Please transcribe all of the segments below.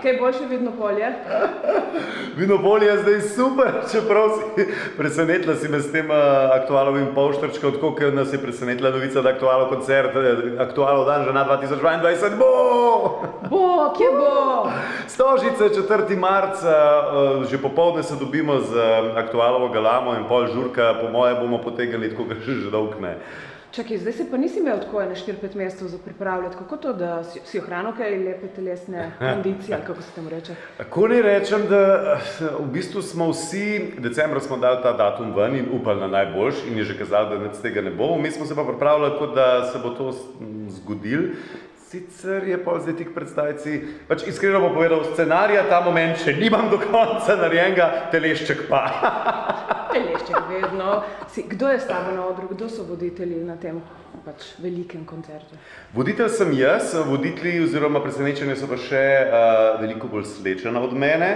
kaj boljše vidno polje? Vidno polje je zdaj super, čeprav si presenetila si me s tem aktualovim polštrčkom, tako kot nas je presenetila novica, da aktualov koncert, aktualov dan žena 2022 bo! Bo, kje bo? Stožice, 4. marca, že popoldne se dobimo z aktualovo galamo in pol žurka, po moje bomo potegnili tako, kot že dolg ne. Čakaj, zdaj se pa nisi imel tako na 4-5 mesecev za pripravljati. Kako to, da si ohranil kaj lepe telesne kondicije, ali kako se temu reče? Tako ne rečem, da v bistvu smo vsi, decembra smo dali ta datum ven in upali na najboljši in je že kazalo, da nič tega ne bo. Mi smo se pa pripravljali, kot da se bo to zgodilo. Sicer je pa zdaj tik predstaviti, pač iskreno bom povedal, scenarija ta moment še nimam do konca narejenega, telešček pa. Telešček vedno. Kdo je s tabo na odru? Kdo so voditelji na tem pač velikem koncertu? Voditelj sem jaz, voditelji oziroma presenečenje so pa še veliko bolj slečena od mene.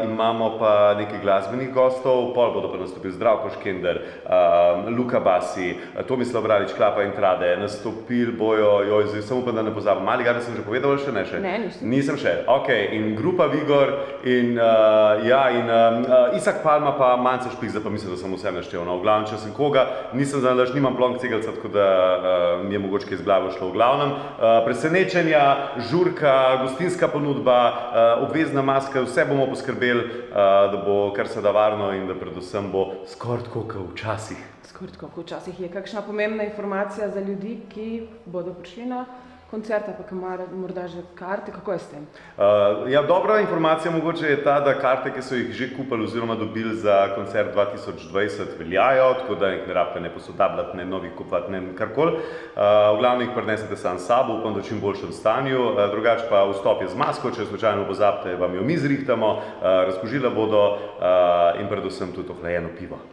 Imamo pa nekaj glasbenih gostov, pol bodo pa nastopili Zdravko Škender, Luka Basi, Tomislav Bralič, Klapa in Trade, nastopili bojo, zdaj samo upam, da ne pozabim, Maligar sem že povedal, ali še ne še? Ne, nisem. Nisem še, okej, in grupa Vigor in Isak Palma pa Mance Špihza, pa mislim, da sem vse naštel. No, v glavnem, če sem koga, nisem zanalaš, nimam plonk cegelca, tako da mi je mogoče kaj z glavo šlo. V glavnem, presenečenja, žurka, gostinska ponudba, obvezna maska, vse bomo poskrbeli, da bo kar se da varno in da predvsem bo skoraj tako kot včasih. Skoraj tako kot včasih. Je kakšna pomembna informacija za ljudi, ki bodo prišli na koncert, pa ki imajo morda že karte, kako je s tem? Dobra informacija mogoče je ta, da karte, ki so jih že kupili oziroma dobili za koncert 2020 veljajo, tako da ne rabite ne posodabljati, ne novih kupati, ne karkoli. V glavnem jih prinesete sam s sabo, upam, da v čim boljšem stanju. Drugače pa vstop je z masko, če slučajno pozabite, vam jo mi zrihtamo, razkužila bodo in predvsem tudi ohlajeno pivo.